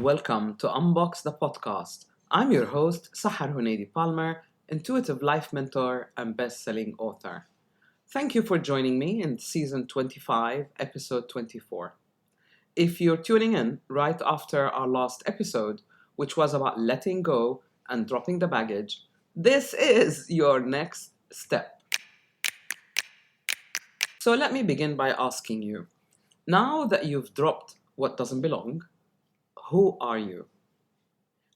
welcome to Unbox the podcast. I'm your host, Sahar Huneidi Palmer, intuitive life mentor and best-selling author. Thank you for joining me in season 25, episode 24. If you're tuning in right after our last episode, which was about letting go and dropping the baggage, this is your next step. So let me begin by asking you, now that you've dropped what doesn't belong, who are you?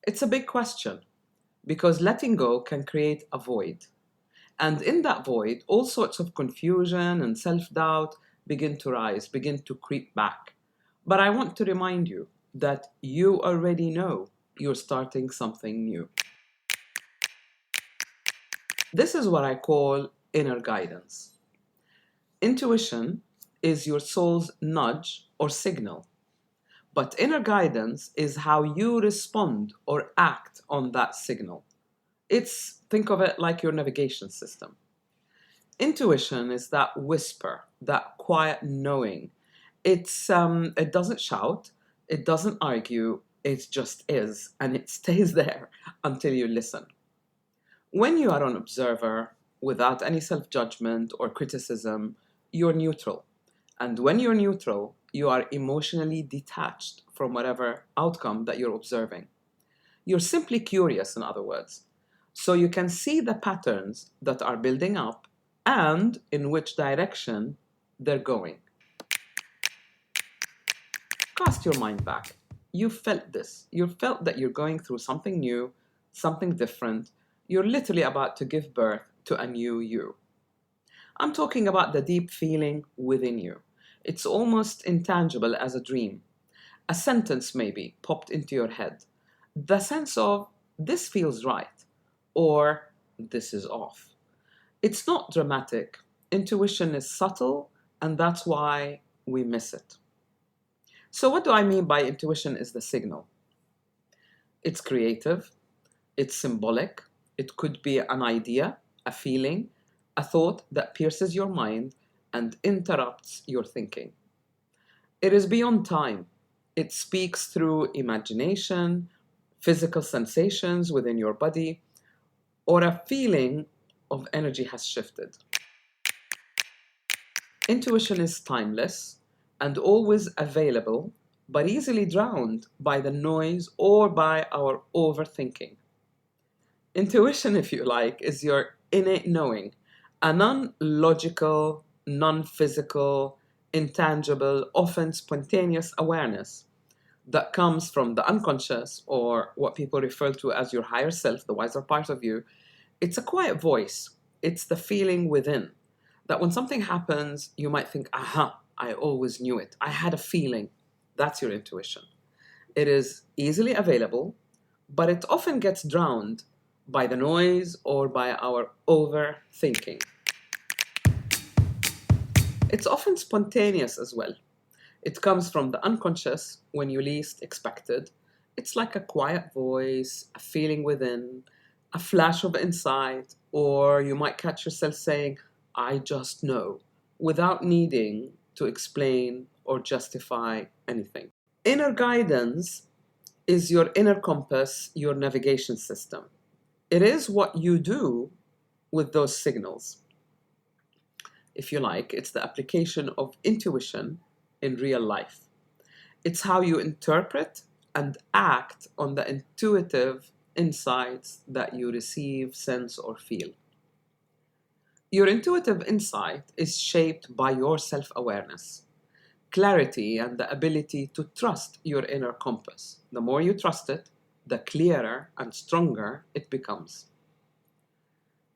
It's a big question because letting go can create a void. And in that void, all sorts of confusion and self doubt begin to rise, begin to creep back. But I want to remind you that you already know you're starting something new. This is what I call inner guidance. Intuition is your soul's nudge or signal. But inner guidance is how you respond or act on that signal. Think of it like your navigation system. Intuition is that whisper, that quiet knowing. It doesn't shout, it doesn't argue, it just is, and it stays there until you listen. When you are an observer, without any self-judgment or criticism, you're neutral. And when you're neutral, you are emotionally detached from whatever outcome that you're observing. You're simply curious, in other words. So you can see the patterns that are building up and in which direction they're going. Cast your mind back. You felt this. You felt that you're going through something new, something different. You're literally about to give birth to a new you. I'm talking about the deep feeling within you. It's almost intangible as a dream. A sentence maybe popped into your head. The sense of, this feels right, or this is off. It's not dramatic. Intuition is subtle, and that's why we miss it. So what do I mean by intuition is the signal? It's creative, it's symbolic, it could be an idea, a feeling, a thought that pierces your mind and interrupts your thinking. It is beyond time. It speaks through imagination, physical sensations within your body, or a feeling of energy has shifted. Intuition is timeless and always available, but easily drowned by the noise or by our overthinking. Intuition, if you like, is your innate knowing, a non-logical, non-physical, intangible, often spontaneous awareness that comes from the unconscious, or what people refer to as your higher self, the wiser part of you. It's a quiet voice. It's the feeling within that when something happens, you might think, aha, I always knew it. I had a feeling. That's your intuition. It is easily available, but it often gets drowned by the noise or by our overthinking. It's often spontaneous as well. It comes from the unconscious when you least expect it. It's like a quiet voice, a feeling within, a flash of insight, or you might catch yourself saying, I just know, without needing to explain or justify anything. Inner guidance is your inner compass, your navigation system. It is what you do with those signals. If you like, it's the application of intuition in real life. It's how you interpret and act on the intuitive insights that you receive, sense, or feel. Your intuitive insight is shaped by your self-awareness, clarity, and the ability to trust your inner compass. The more you trust it, the clearer and stronger it becomes.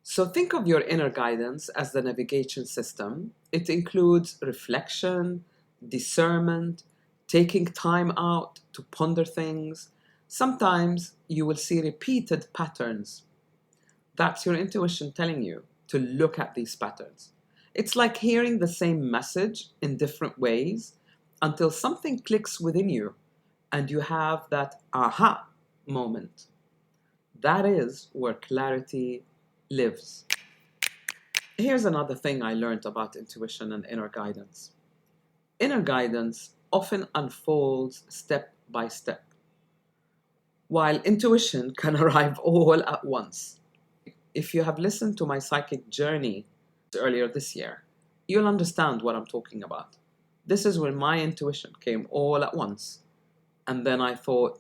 So think of your inner guidance as the navigation system. It includes reflection, discernment, taking time out to ponder things. Sometimes you will see repeated patterns. That's your intuition telling you to look at these patterns. It's like hearing the same message in different ways until something clicks within you and you have that aha moment. That is where clarity lives. Here's another thing I learned about intuition and inner guidance. Inner guidance often unfolds step by step. while intuition can arrive all at once. If you have listened to my psychic journey earlier this year, you'll understand what I'm talking about. This is when my intuition came all at once. And then I thought,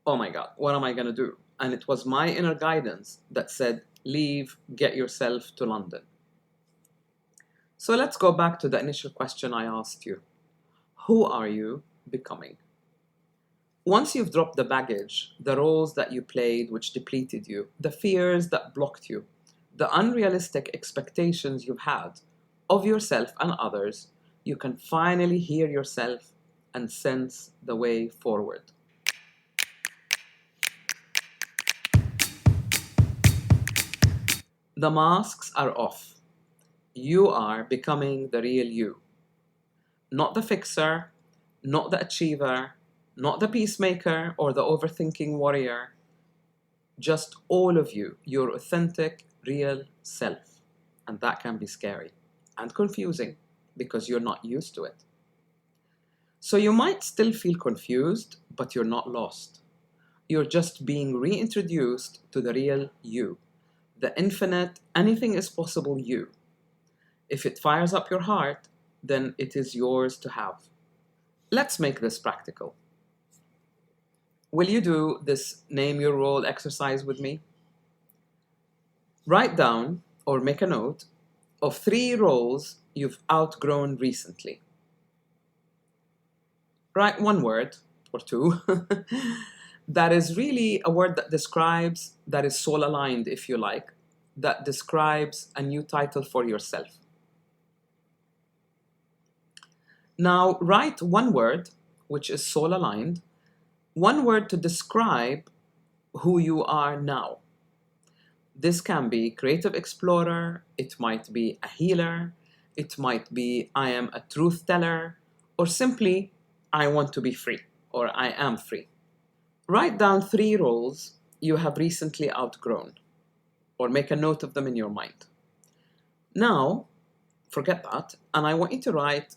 oh my God, what am I going to do? And it was my inner guidance that said, leave, get yourself to London. So let's go back to the initial question I asked you. Who are you becoming? Once you've dropped the baggage, the roles that you played which depleted you, the fears that blocked you, the unrealistic expectations you've had of yourself and others, you can finally hear yourself and sense the way forward. The masks are off. You are becoming the real you. Not the fixer, not the achiever, not the peacemaker or the overthinking warrior. Just all of you, your authentic, real self. And that can be scary and confusing because you're not used to it. So you might still feel confused, but you're not lost. You're just being reintroduced to the real you, the infinite, anything is possible you. If it fires up your heart, then it is yours to have. Let's make this practical. Will you do this name your role exercise with me? Write down or make a note of 3 roles you've outgrown recently. Write 1 word or 2 that is really a word that describes, that is soul aligned if you like, that describes a new title for yourself. Now write 1 word which is soul aligned, 1 word to describe who you are now. This can be creative explorer, it might be a healer, it might be I am a truth teller, or simply I want to be free, or I am free. Write down 3 roles you have recently outgrown, or make a note of them in your mind. Now, forget that, and I want you to write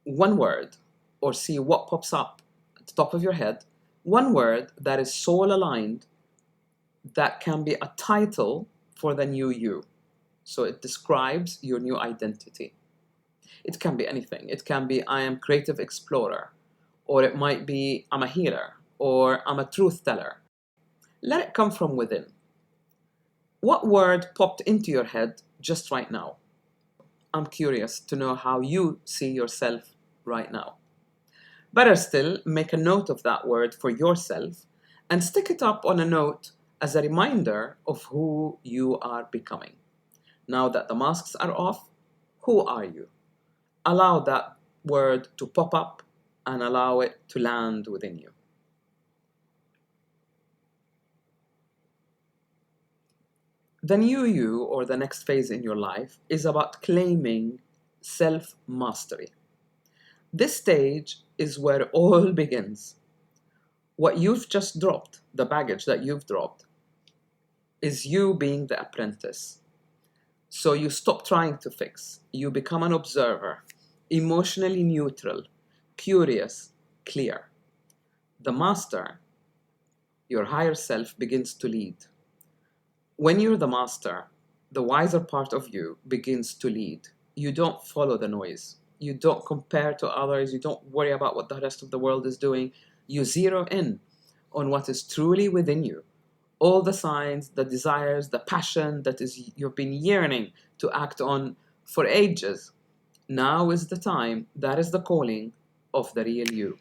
1 word, or see what pops up at the top of your head, 1 word that is soul aligned, that can be a title for the new you. So it describes your new identity. It can be anything. It can be I am creative explorer, or it might be I'm a healer, or I'm a truth teller. Let it come from within. What word popped into your head just right now? I'm curious to know how you see yourself right now. Better still, make a note of that word for yourself and stick it up on a note as a reminder of who you are becoming. Now that the masks are off, who are you? Allow that word to pop up and allow it to land within you. The new you, or the next phase in your life, is about claiming self-mastery. This stage is where it all begins. What you've just dropped, the baggage that you've dropped, is you being the apprentice. So you stop trying to fix. You become an observer, emotionally neutral, curious, clear. The master, your higher self, begins to lead. When you're the master, the wiser part of you begins to lead. You don't follow the noise. You don't compare to others. You don't worry about what the rest of the world is doing. You zero in on what is truly within you. All the signs, the desires, the passion that is you've been yearning to act on for ages. Now is the time, that is the calling of the real you.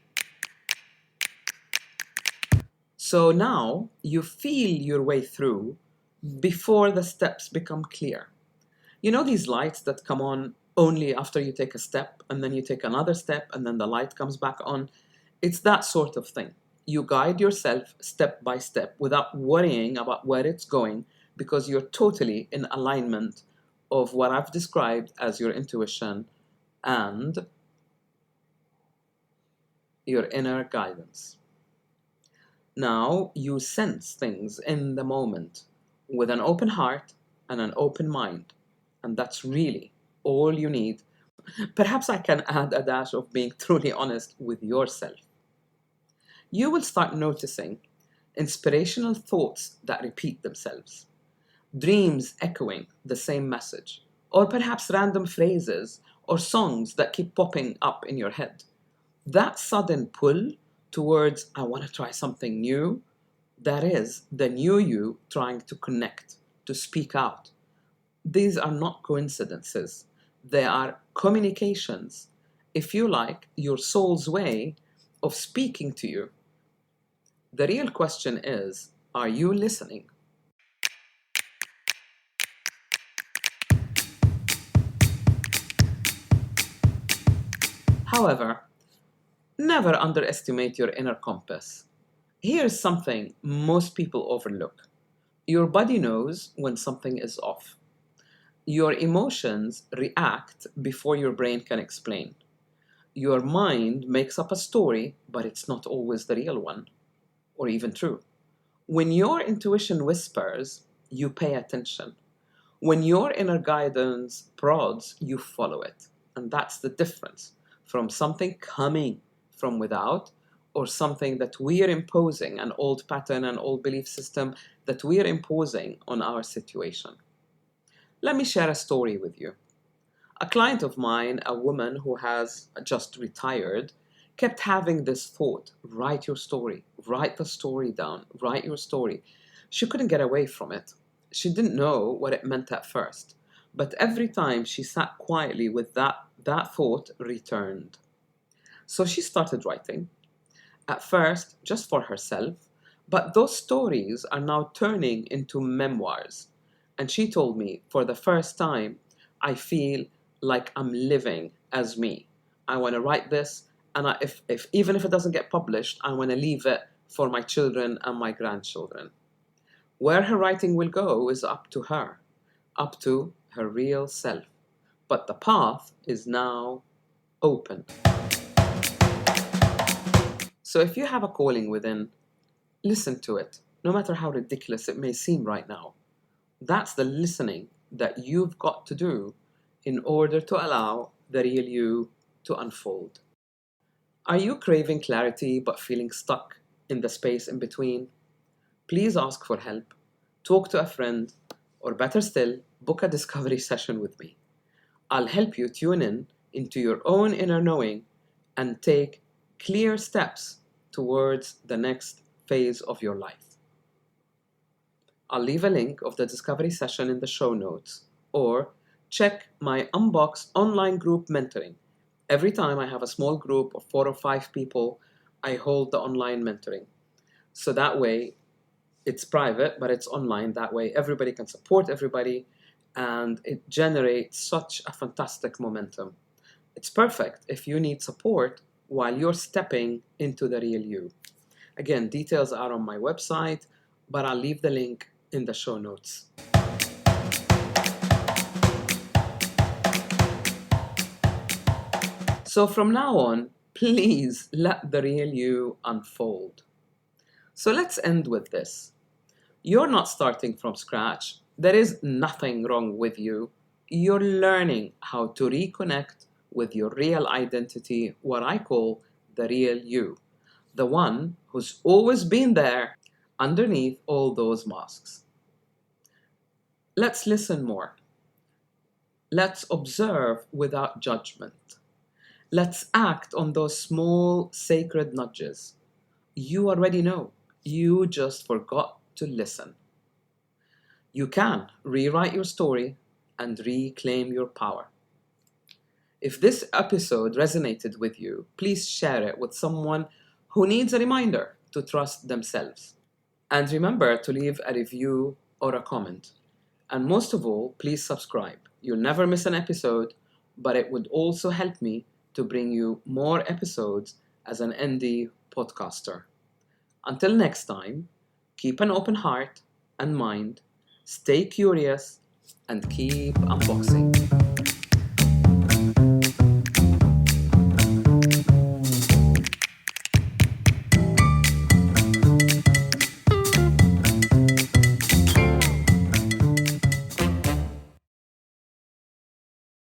So now you feel your way through before the steps become clear. You know these lights that come on only after you take a step, and then you take another step, and then the light comes back on? It's that sort of thing. You guide yourself step by step without worrying about where it's going, because you're totally in alignment of what I've described as your intuition and your inner guidance. Now you sense things in the moment with an open heart and an open mind, and that's really all you need. Perhaps I can add a dash of being truly honest with yourself. You will start noticing inspirational thoughts that repeat themselves, dreams echoing the same message, or perhaps random phrases or songs that keep popping up in your head. That sudden pull towards, I want to try something new, that is the new you trying to connect, to speak out. These are not coincidences, they are communications, if you like, your soul's way of speaking to you. The real question is, are you listening? However, never underestimate your inner compass. Here's something most people overlook. Your body knows when something is off. Your emotions react before your brain can explain. Your mind makes up a story, but it's not always the real one, or even true. When your intuition whispers, you pay attention. When your inner guidance prods, you follow it. And that's the difference from something coming from without or something that we are imposing, an old pattern, an old belief system that we are imposing on our situation. Let me share a story with you. A client of mine, a woman who has just retired, kept having this thought, write your story, write the story down, write your story. She couldn't get away from it. She didn't know what it meant at first, but every time she sat quietly with that thought returned. So she started writing, at first just for herself, but those stories are now turning into memoirs. And she told me, for the first time, I feel like I'm living as me. I want to write this, and if even if it doesn't get published, I want to leave it for my children and my grandchildren. Where her writing will go is up to her, up to her real self. But the path is now open. So if you have a calling within, listen to it, no matter how ridiculous it may seem right now. That's the listening that you've got to do in order to allow the real you to unfold. Are you craving clarity but feeling stuck in the space in between? Please ask for help, talk to a friend, or better still, book a discovery session with me. I'll help you tune in into your own inner knowing and take clear steps towards the next phase of your life. I'll leave a link of the discovery session in the show notes, or check my Unbox online group mentoring. Every time I have a small group of 4 or 5 people, I hold the online mentoring. So that way, it's private, but it's online. That way, everybody can support everybody, and it generates such a fantastic momentum. It's perfect if you need support while you're stepping into the real you. Again, details are on my website, but I'll leave the link in the show notes. So from now on, please let the real you unfold. So let's end with this. You're not starting from scratch. There is nothing wrong with you. You're learning how to reconnect with your real identity, what I call the real you, the one who's always been there underneath all those masks. Let's listen more. Let's observe without judgment. Let's act on those small sacred nudges. You already know. You just forgot to listen. You can rewrite your story and reclaim your power. If this episode resonated with you, please share it with someone who needs a reminder to trust themselves. And remember to leave a review or a comment. And most of all, please subscribe. You'll never miss an episode, but it would also help me to bring you more episodes as an indie podcaster. Until next time, keep an open heart and mind, stay curious, and keep unboxing.